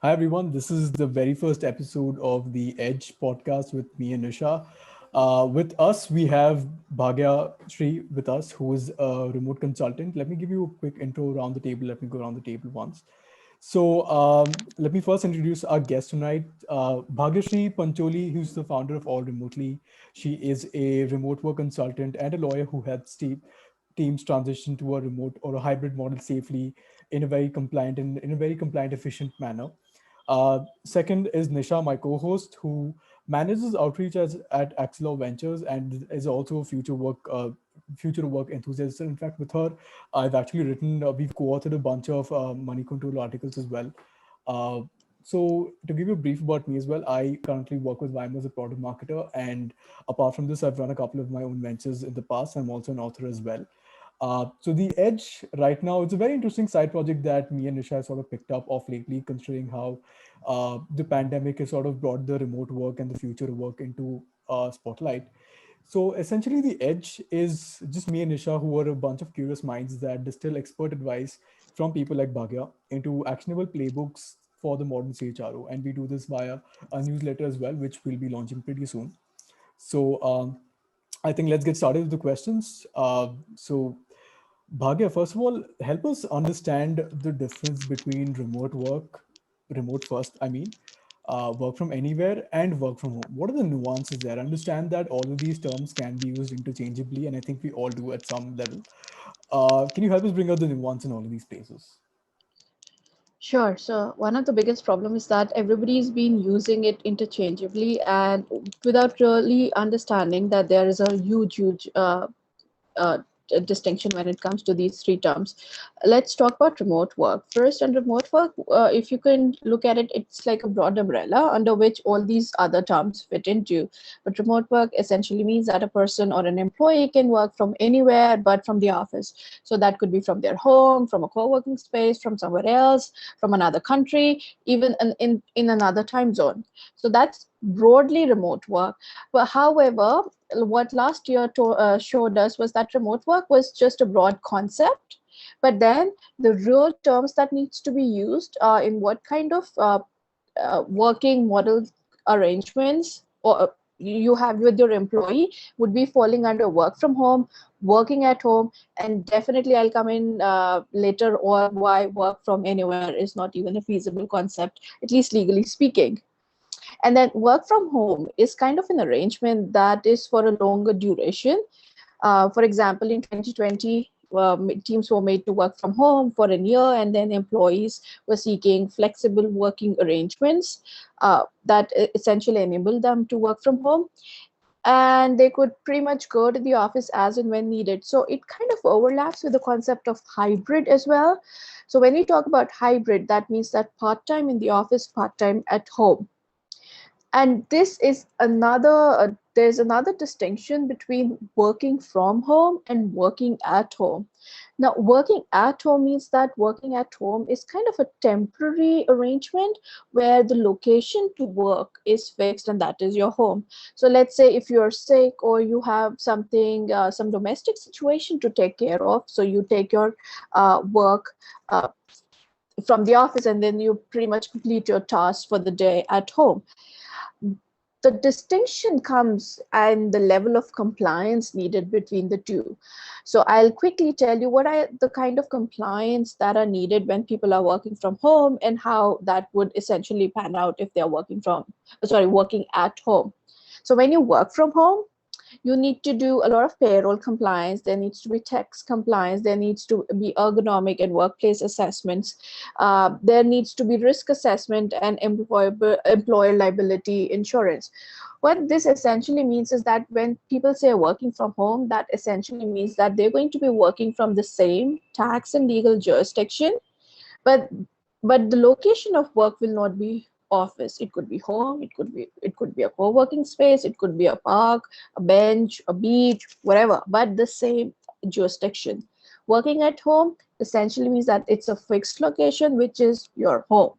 Hi everyone, this is the very first episode of the Edge podcast with me and Nisha. With us, we have Bhagyashree with us, who is a remote consultant. Let me give you a quick intro around the table. Let me go around the table once. Let me first introduce our guest tonight, Bhagyashree Pancholy, who's the founder of All Remotely. She is a remote work consultant and a lawyer who helps teams transition to a remote or a hybrid model safely in a very compliant, efficient manner. Second is Nisha, my co-host, who manages outreach at Axelor Ventures and is also a future work enthusiast. In fact, with her, we've co-authored a bunch of money control articles as well. Uh, so to give you a brief about me as well, I currently work with Vime as a product marketer, and apart from this, I've run a couple of my own ventures in the past. I'm also an author as well. So the Edge right now, it's a very interesting side project that me and Nisha have sort of picked up off lately, considering how the pandemic has sort of brought the remote work and the future of work into spotlight. So essentially, the Edge is just me and Nisha, who are a bunch of curious minds that distill expert advice from people like Bhagya into actionable playbooks for the modern CHRO. And we do this via a newsletter as well, which we'll be launching pretty soon. So I think let's get started with the questions. Bhagya, first of all, help us understand the difference between remote first, work from anywhere and work from home. What are the nuances there? Understand that all of these terms can be used interchangeably, and I think we all do at some level. Can you help us bring out the nuance in all of these places? Sure. So one of the biggest problems is that everybody's been using it interchangeably and without really understanding that there is a huge uh, distinction when it comes to these three terms. Let's talk about remote work. First, on remote work, if you can look at it, it's like a broad umbrella under which all these other terms fit into. But remote work essentially means that a person or an employee can work from anywhere but from the office. So that could be from their home, from a co-working space, from somewhere else, from another country, even in another time zone. So that's broadly remote work. But however, what last year showed us was that remote work was just a broad concept, but then the real terms that needs to be used in what kind of working model arrangements or you have with your employee would be falling under work from home, working at home, and definitely I'll come in later on why work from anywhere is not even a feasible concept, at least legally speaking. And then work from home is kind of an arrangement that is for a longer duration. For example, in 2020, teams were made to work from home for a year, and then employees were seeking flexible working arrangements that essentially enable them to work from home. And they could pretty much go to the office as and when needed. So it kind of overlaps with the concept of hybrid as well. So when you talk about hybrid, that means that part time in the office, part time at home. And this is there's another distinction between working from home and working at home. Now, working at home means that working at home is kind of a temporary arrangement where the location to work is fixed and that is your home. So let's say if you're sick or you have some domestic situation to take care of, so you take your work from the office and then you pretty much complete your tasks for the day at home. The distinction comes and the level of compliance needed between the two. So I'll quickly tell you what are the kind of compliance that are needed when people are working from home and how that would essentially pan out if they're working at home. So when you work from home, you need to do a lot of payroll compliance. There needs to be tax compliance. There needs to be ergonomic and workplace assessments. There needs to be risk assessment and employer liability insurance. What this essentially means is that when people say working from home, that essentially means that they're going to be working from the same tax and legal jurisdiction, but the location of work will not be office. It could be home, it could be a co-working space, it could be a park, a bench, a beach, whatever, but the same jurisdiction. Working at home essentially means that it's a fixed location, which is your home.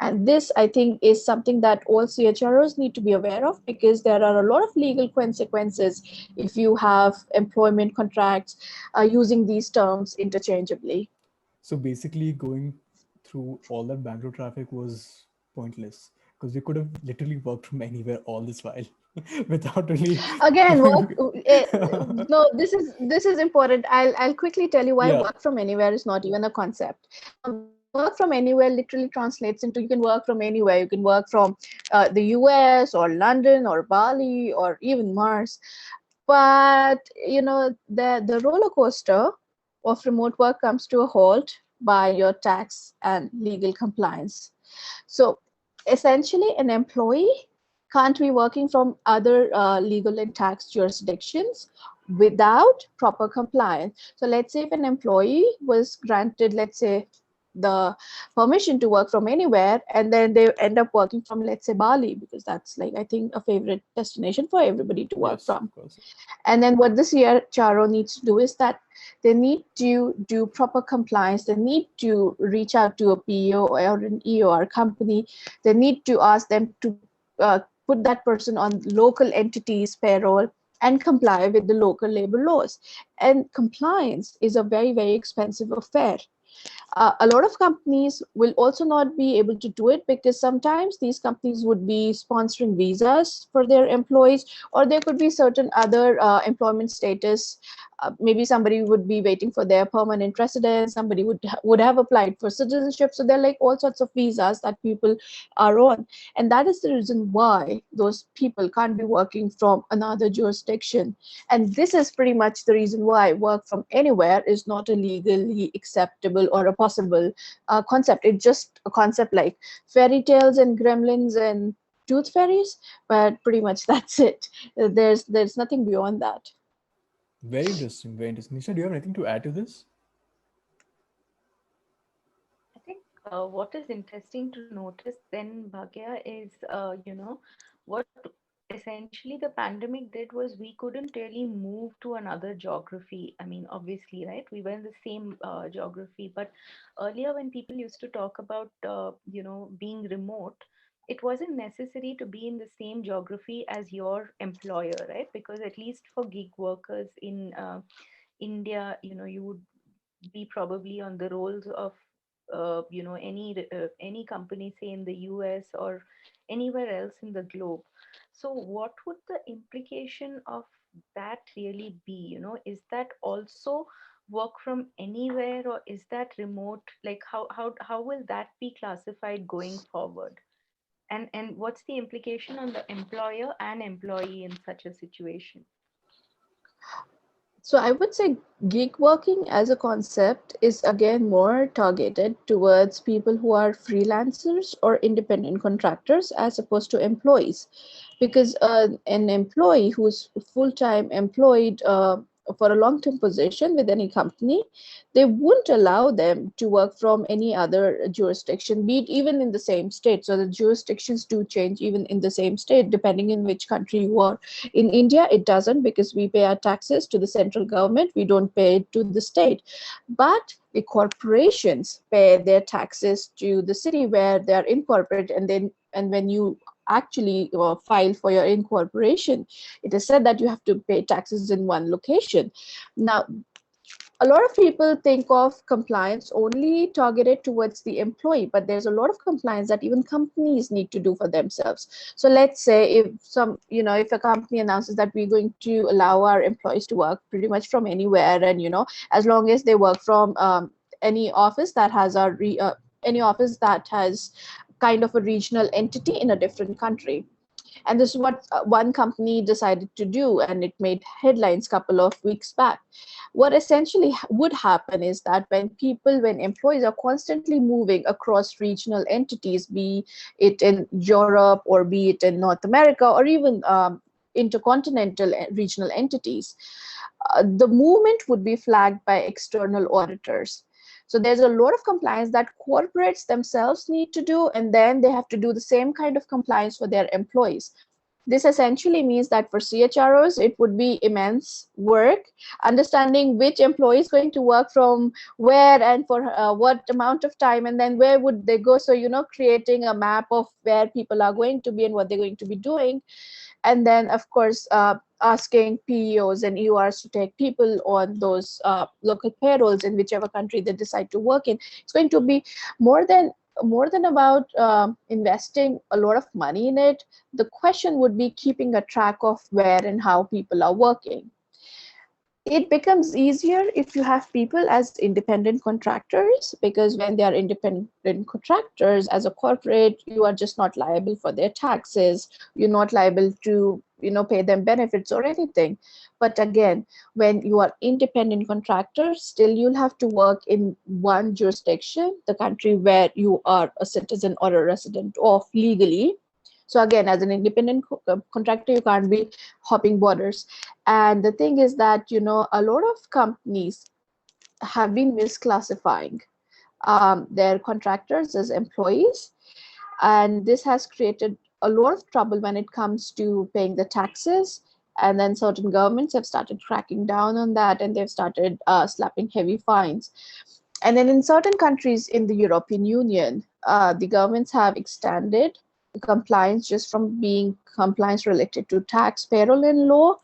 And this, I think, is something that all CHROs need to be aware of, because there are a lot of legal consequences if you have employment contracts using these terms interchangeably. So basically, going through all that Bangalore traffic was pointless because we could have literally worked from anywhere all this while without really Again, doing. no, this is important. I'll quickly tell you why Yeah. work from anywhere is not even a concept. Work from anywhere literally translates into you can work from anywhere. You can work from the US or London or Bali or even Mars. But the roller coaster of remote work comes to a halt by your tax and legal compliance. So essentially, an employee can't be working from other legal and tax jurisdictions without proper compliance. So let's say if an employee was granted, let's say, the permission to work from anywhere, and then they end up working from, let's say, Bali, because that's like I think a favorite destination for everybody to work Yes, from. of course. And then what the CHRO needs to do is that they need to do proper compliance. They need to reach out to a PO or an EOR company. They need to ask them to put that person on local entities payroll and comply with the local labor laws. And compliance is a very, very expensive affair. A lot of companies will also not be able to do it because sometimes these companies would be sponsoring visas for their employees, or there could be certain other employment status. Maybe somebody would be waiting for their permanent residence. Somebody would have applied for citizenship. So there are like all sorts of visas that people are on, and that is the reason why those people can't be working from another jurisdiction. And this is pretty much the reason why work from anywhere is not a legally acceptable or a possible concept. It's just a concept like fairy tales and gremlins and tooth fairies, but pretty much that's it. There's nothing beyond that. Very interesting. Very interesting. Nisha, do you have anything to add to this? I think what is interesting to notice then, Bhagya, is what essentially the pandemic did was we couldn't really move to another geography. I mean, obviously, right? We were in the same geography, but earlier when people used to talk about being remote, it wasn't necessary to be in the same geography as your employer, right? Because at least for gig workers in India, you would be probably on the rolls of any company, say in the US or anywhere else in the globe. So what would the implication of that really be? Is that also work from anywhere, or is that remote? Like how will that be classified going forward? And what's the implication on the employer and employee in such a situation? So I would say gig working as a concept is again more targeted towards people who are freelancers or independent contractors as opposed to employees, because an employee who's full-time employed for a long-term position with any company, they wouldn't allow them to work from any other jurisdiction, be it even in the same state. So the jurisdictions do change even in the same state depending in which country you are. In India, it doesn't, because we pay our taxes to the central government. We don't pay it to the state. But the corporations pay their taxes to the city where they are incorporated, and when you actually file for your incorporation, it is said that you have to pay taxes in one location. Now, a lot of people think of compliance only targeted towards the employee, but there's a lot of compliance that even companies need to do for themselves. So let's say if a company announces that we're going to allow our employees to work pretty much from anywhere, and as long as they work from any office that has any office that has kind of a regional entity in a different country. And this is what one company decided to do, and it made headlines a couple of weeks back. What essentially would happen is that when employees are constantly moving across regional entities, be it in Europe or be it in North America or even intercontinental regional entities, the movement would be flagged by external auditors. So there's a lot of compliance that corporates themselves need to do, and then they have to do the same kind of compliance for their employees. This essentially means that for CHROs, it would be immense work understanding which employee is going to work from where and for what amount of time, and then where would they go. So, creating a map of where people are going to be and what they're going to be doing. And then, of course, asking PEOs and EORs to take people on those local payrolls in whichever country they decide to work in. It's going to be more than more than about investing a lot of money in it, the question would be keeping a track of where and how people are working. It becomes easier if you have people as independent contractors, because when they are independent contractors as a corporate, you are just not liable for their taxes, you're not liable to pay them benefits or anything. But again, when you are independent contractors, still you'll have to work in one jurisdiction, the country where you are a citizen or a resident of legally. So again, as an independent contractor, you can't be hopping borders. And the thing is that, a lot of companies have been misclassifying their contractors as employees. And this has created a lot of trouble when it comes to paying the taxes. And then certain governments have started cracking down on that, and they've started slapping heavy fines. And then in certain countries in the European Union, the governments have extended the compliance just from being compliance related to tax, payroll, and law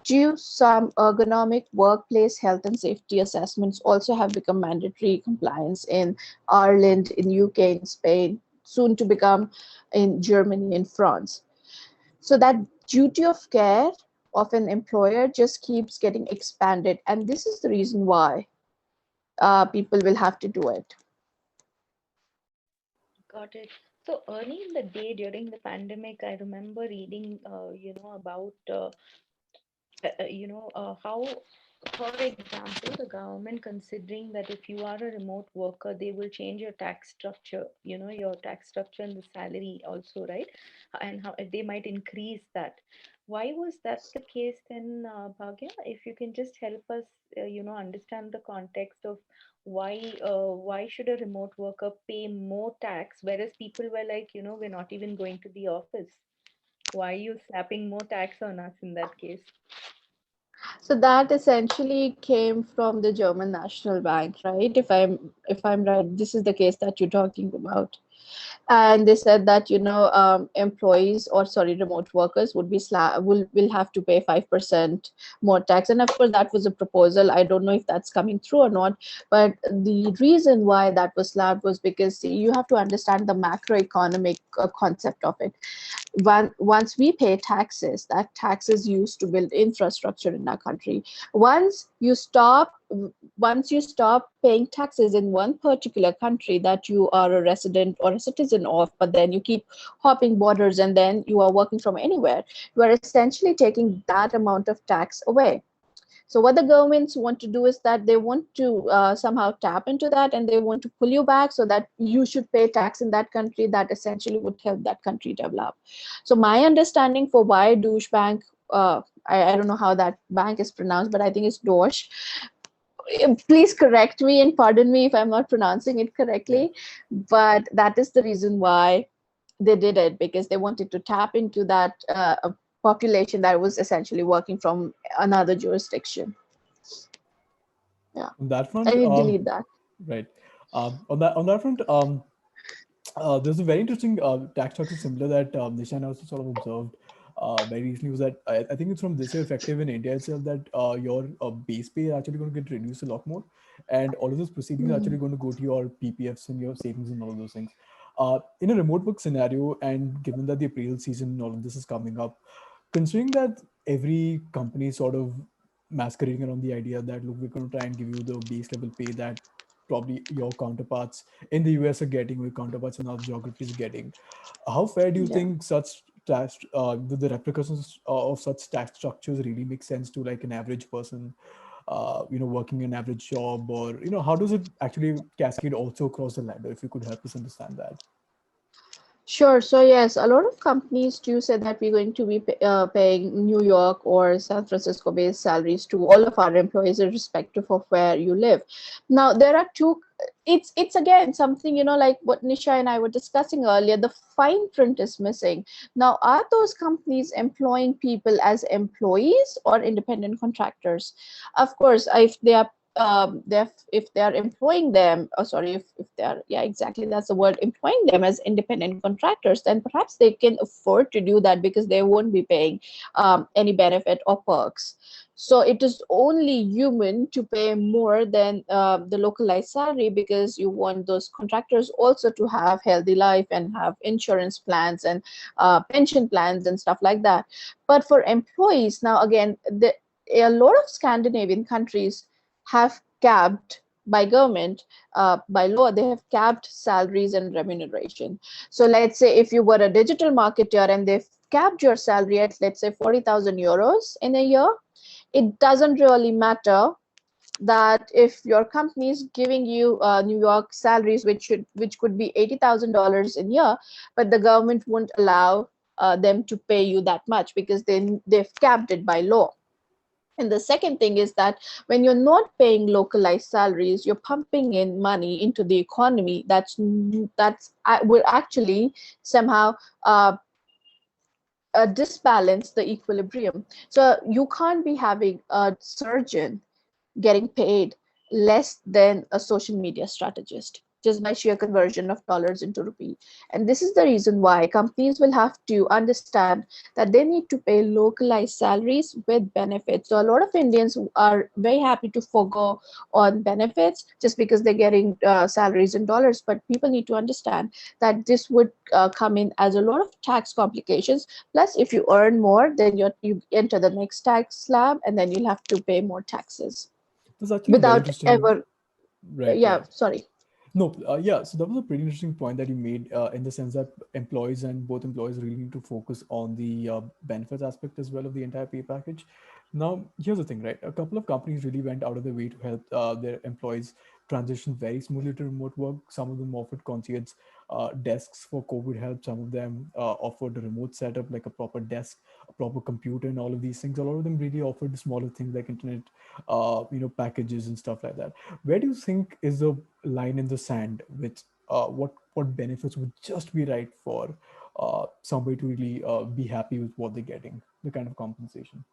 to some ergonomic workplace health and safety assessments also have become mandatory compliance in Ireland, in UK, in Spain, soon to become in Germany and France. So that duty of care of an employer just keeps getting expanded, and this is the reason why people will have to do it. Got it. So early in the day during the pandemic, I remember reading, about how, for example, the government considering that if you are a remote worker, they will change your tax structure, your tax structure and the salary also, right? And how they might increase that. Why was that the case then, Bhagya? If you can just help us, understand the context of why should a remote worker pay more tax, whereas people were like, we're not even going to the office. Why are you slapping more tax on us in that case? So that essentially came from the German National Bank, right? If I'm right, this is the case that you're talking about. And they said that employees, or sorry, remote workers would be will have to pay 5% more tax. And of course that was a proposal. I don't know if that's coming through or not, but the reason why that was slapped was because, see, you have to understand the macroeconomic concept of it. Once we pay taxes, that tax is used to build infrastructure in our country. Once you stop paying taxes in one particular country that you are a resident or a citizen of, but then you keep hopping borders and then you are working from anywhere, you are essentially taking that amount of tax away. So what the governments want to do is that they want to somehow tap into that, and they want to pull you back so that you should pay tax in that country that essentially would help that country develop. So my understanding for why douche bank, I don't know how that bank is pronounced, but I think it's Dosh. Please correct me and pardon me if I'm not pronouncing it Yeah. correctly, but that is the reason why they did it, because they wanted to tap into that population that was essentially working from another jurisdiction. Yeah, On that I front, need to delete that. right. On that front, there's a very interesting tax structure similar that Nisha and I also sort of observed very recently. Was that I think it's from this year effective in India itself that your base pay is actually going to get reduced a lot more, and all of those proceedings are Hmm. actually going to go to your PPFs and your savings and all of those things. In a remote work scenario, and given that the appraisal season and all of this is coming up, considering that every company sort of masquerading around the idea that look, we're going to try and give you the base level pay that probably your counterparts in the US are getting, or your counterparts in other geographies are getting. How fair do you Yeah. think such tax, the repercussions of such tax structures really make sense to like an average person, working an average job, or how does it actually cascade also across the ladder? If you could help us understand that. Sure. So yes, a lot of companies do say that we're going to be paying New York or San Francisco-based salaries to all of our employees, irrespective of where you live. Now, there are two. It's again something, like what Nisha and I were discussing earlier. The fine print is missing. Now, are those companies employing people as employees or independent contractors? Of course, if they are if they are employing them, or sorry, if they are, yeah, exactly, that's the word, employing them as independent contractors, then perhaps they can afford to do that because they won't be paying any benefit or perks. So it is only human to pay more than the localized salary, because you want those contractors also to have healthy life and have insurance plans and pension plans and stuff like that. But for employees, now again, a lot of Scandinavian countries have capped by government, by law, they have capped salaries and remuneration. So let's say if you were a digital marketer and they've capped your salary at, let's say, 40,000 euros in a year, it doesn't really matter that if your company is giving you New York salaries, which could be $80,000 in a year, but the government won't allow them to pay you that much, because they've capped it by law. And the second thing is that when you're not paying localized salaries, you're pumping in money into the economy. That's will actually somehow disbalance the equilibrium. So you can't be having a surgeon getting paid less than a social media strategist, just by sheer conversion of dollars into rupee. And this is the reason why companies will have to understand that they need to pay localized salaries with benefits. So a lot of Indians are very happy to forego on benefits just because they're getting salaries in dollars. But people need to understand that this would come in as a lot of tax complications. Plus, if you earn more, then you enter the next tax slab, and then you'll have to pay more taxes That's actually a very without interesting. ever. Right, Yeah, right. sorry. No, yeah, so that was a pretty interesting point that you made, in the sense that employees and both employees really need to focus on the benefits aspect as well of the entire pay package. Now, here's the thing, right? A couple of companies really went out of their way to help their employees transition very smoothly to remote work. Some of them offered concierge desks for COVID help. Some of them offered a remote setup, like a proper desk, a proper computer, and all of these things. A lot of them really offered the smaller things like internet, packages and stuff like that. Where do you think is the line in the sand with what benefits would just be right for somebody to really be happy with what they're getting, the kind of compensation,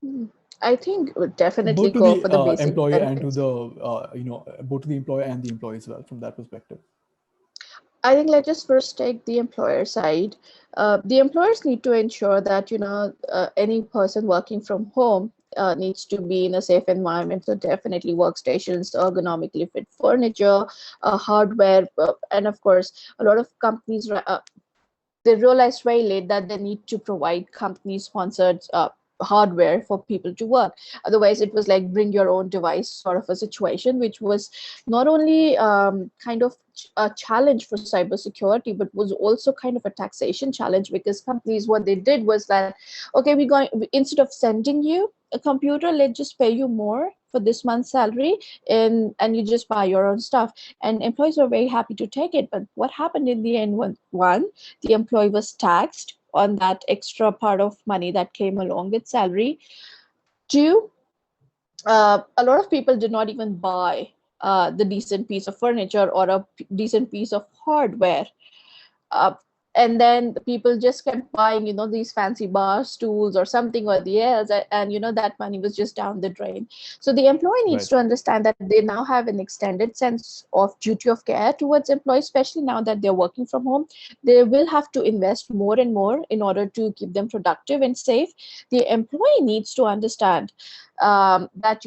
Hmm. I think it would definitely both to go the for the basic employer and to benefits. the both to the employer and the employee as well from that perspective. I think let's just first take the employer side. The employers need to ensure that any person working from home needs to be in a safe environment. So definitely workstations, ergonomically fit furniture, hardware, and of course, a lot of companies they realized very late that they need to provide company sponsored hardware for people to work. Otherwise, it was like bring your own device sort of a situation, which was not only kind of a challenge for cybersecurity, but was also kind of a taxation challenge, because companies, what they did was that, okay, we're going, instead of sending you a computer, let's just pay you more for this month's salary, and you just buy your own stuff. And employees were very happy to take it. But what happened in the end? One, the employee was taxed on that extra part of money that came along with salary. Two, a lot of people did not even buy the decent piece of furniture or a decent piece of hardware. uh, and then the people just kept buying these fancy bar stools or something or the else, and that money was just down the drain. So the employee needs Right. to understand that they now have an extended sense of duty of care towards employees, especially now that they're working from home. They will have to invest more and more in order to keep them productive and safe. The employee needs to understand that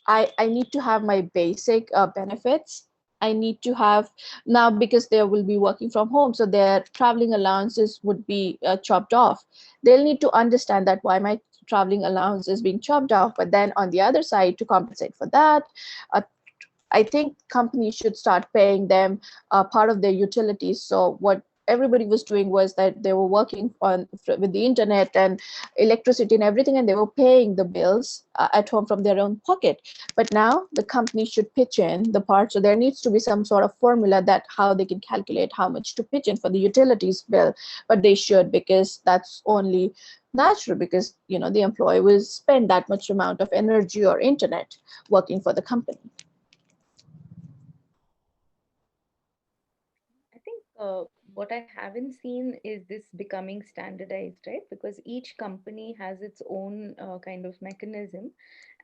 I need to have my basic benefits. I need to have now, because they will be working from home, so their traveling allowances would be chopped off. They'll need to understand that why my traveling allowance is being chopped off. But then on the other side, to compensate for that, uh, I think companies should start paying them part of their utilities. So what everybody was doing was that they were working on with the internet and electricity and everything, and they were paying the bills at home from their own pocket. But now the company should pitch in the part. So there needs to be some sort of formula that how they can calculate how much to pitch in for the utilities bill. But they should, because that's only natural, because the employee will spend that much amount of energy or internet working for the company. I think what I haven't seen is this becoming standardized, right? Because each company has its own kind of mechanism.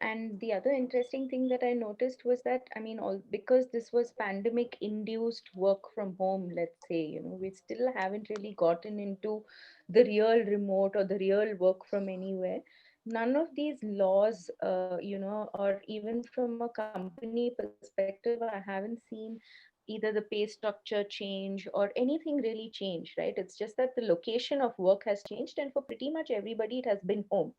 And the other interesting thing that I noticed was that, I mean, all because this was pandemic induced work from home, let's say, we still haven't really gotten into the real remote or the real work from anywhere. None of these laws, or even from a company perspective, I haven't seen either the pay structure change or anything really change, right? It's just that the location of work has changed, and for pretty much everybody, it has been home.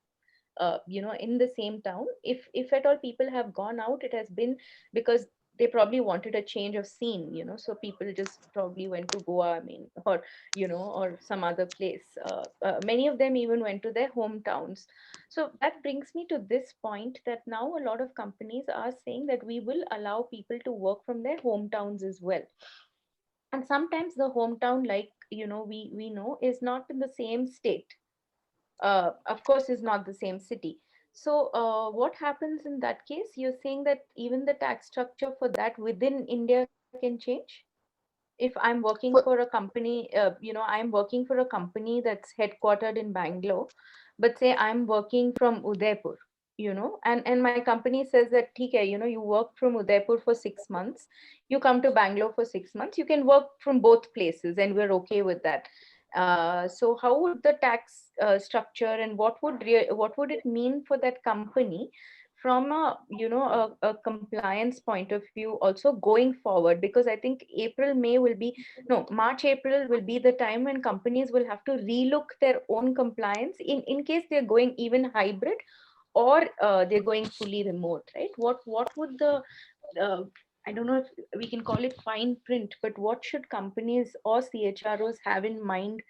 In the same town, if at all people have gone out, it has been because they probably wanted a change of scene, so people just probably went to Goa, I mean, or or some other place. Many of them even went to their hometowns. So that brings me to this point, that now a lot of companies are saying that we will allow people to work from their hometowns as well. And sometimes the hometown, like we know, is not in the same state, of course, is not the same city. So, what happens in that case? You're saying that even the tax structure for that within India can change? If I'm working for a company, I'm working for a company that's headquartered in Bangalore, but say I'm working from Udaipur, and my company says that, okay, you work from Udaipur for 6 months, you come to Bangalore for 6 months, you can work from both places, and we're okay with that. So how would the tax structure, and what would it mean for that company from a compliance point of view also going forward? Because I think April May will be, no, March April will be the time when companies will have to relook their own compliance in case they're going even hybrid, or they're going fully remote, right? What would the uh, I don't know if we can call it fine print, but what should companies or CHROs have in mind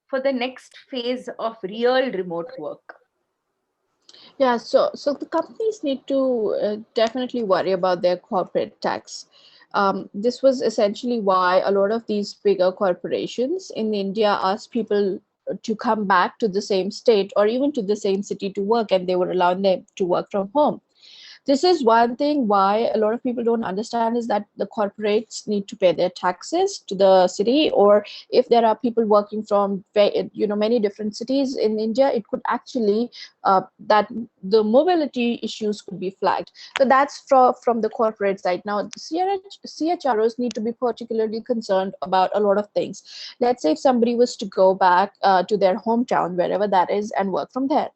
for the next phase of real remote work? Yeah, so the companies need to definitely worry about their corporate tax. This was essentially why a lot of these bigger corporations in India asked people to come back to the same state or even to the same city to work, and they were allowing them to work from home. This is one thing why a lot of people don't understand, is that the corporates need to pay their taxes to the city, or if there are people working from many different cities in India, it could actually that the mobility issues could be flagged. So that's from the corporate side. Now the CHROs need to be particularly concerned about a lot of things. Let's say if somebody was to go back to their hometown, wherever that is, and work from there.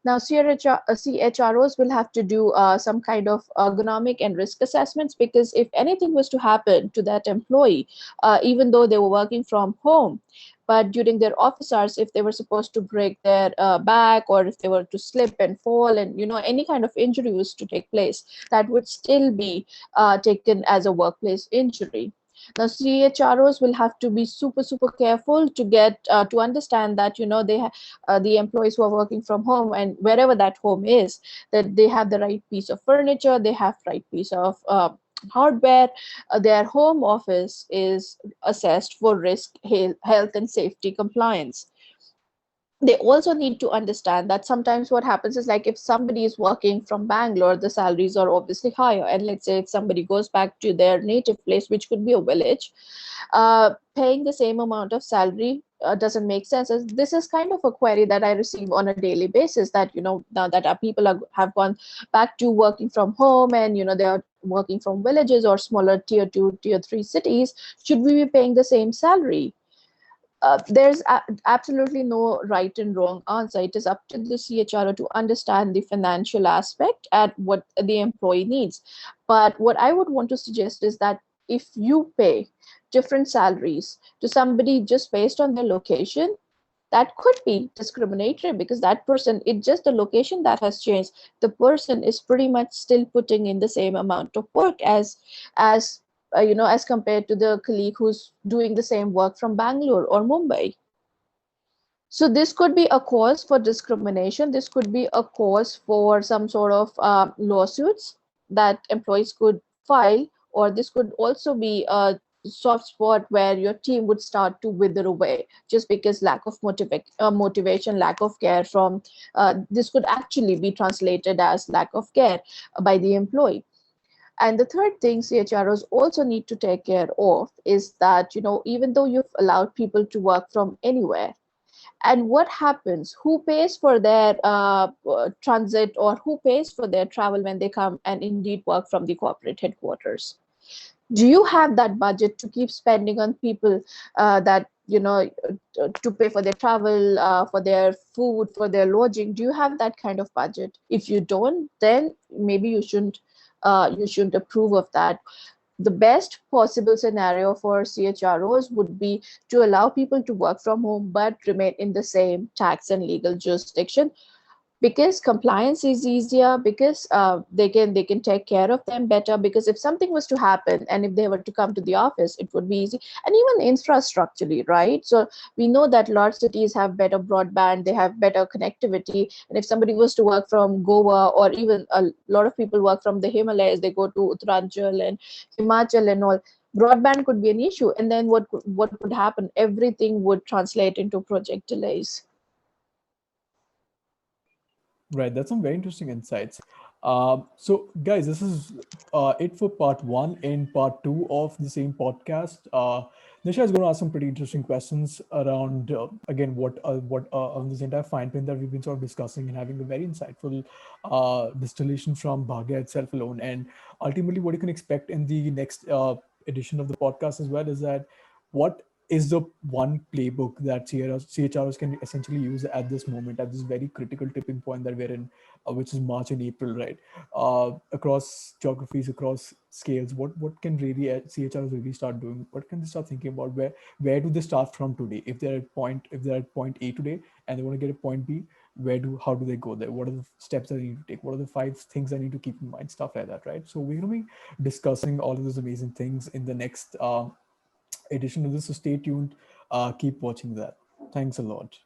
Now, CHROs will have to do some kind of ergonomic and risk assessments, because if anything was to happen to that employee, even though they were working from home, but during their office hours, if they were supposed to break their back, or if they were to slip and fall, and any kind of injury was to take place, that would still be taken as a workplace injury. Now, CHROs will have to be super, super careful to get to understand that the employees who are working from home, and wherever that home is, that they have the right piece of furniture, they have right piece of hardware. Their home office is assessed for risk, health, and safety compliance. They also need to understand that sometimes what happens is, like, if somebody is working from Bangalore, the salaries are obviously higher, and let's say if somebody goes back to their native place, which could be a village, paying the same amount of salary doesn't make sense. This is kind of a query that I receive on a daily basis, that now that our people have gone back to working from home, and they are working from villages or smaller tier 2, tier 3 cities, should we be paying the same salary? There's absolutely no right and wrong answer. It is up to the CHRO to understand the financial aspect and what the employee needs. But what I would want to suggest is that if you pay different salaries to somebody just based on their location, that could be discriminatory, because that person, it's just the location that has changed. The person is pretty much still putting in the same amount of work as as compared to the colleague who's doing the same work from Bangalore or Mumbai. So this could be a cause for discrimination. This could be a cause for some sort of lawsuits that employees could file, or this could also be a soft spot where your team would start to wither away, just because lack of motivation, lack of care from this could actually be translated as lack of care by the employee. And the third thing CHROs also need to take care of is that, even though you've allowed people to work from anywhere, and what happens, who pays for their transit, or who pays for their travel when they come and indeed work from the corporate headquarters? Do you have that budget to keep spending on people, that to pay for their travel, for their food, for their lodging? Do you have that kind of budget? If you don't, then maybe you shouldn't approve of that. The best possible scenario for CHROs would be to allow people to work from home but remain in the same tax and legal jurisdiction, because compliance is easier, because they can take care of them better, because if something was to happen and if they were to come to the office, it would be easy. And even infrastructurally, right? So we know that large cities have better broadband, they have better connectivity, and if somebody was to work from Goa, or even a lot of people work from the Himalayas, they go to Uttaranchal and Himachal and all, broadband could be an issue, and then what would happen? Everything would translate into project delays. Right, that's some very interesting insights. So, guys, this is it for part one. In part two of the same podcast, Nisha is going to ask some pretty interesting questions around, again, what on this entire fine print that we've been sort of discussing and having a very insightful distillation from Bhagya itself alone. And ultimately, what you can expect in the next edition of the podcast as well is that what is the one playbook that CHROs can essentially use at this moment, at this very critical tipping point that we're in, which is March and April, right? Across geographies, across scales, what can really CHROs really start doing? What can they start thinking about? Where do they start from today? If they're at point A today and they want to get a point B, how do they go there? What are the steps that they need to take? What are the five things I need to keep in mind? Stuff like that, right? So we're going to be discussing all of those amazing things in the next edition of this. So stay tuned. Keep watching that. Thanks a lot.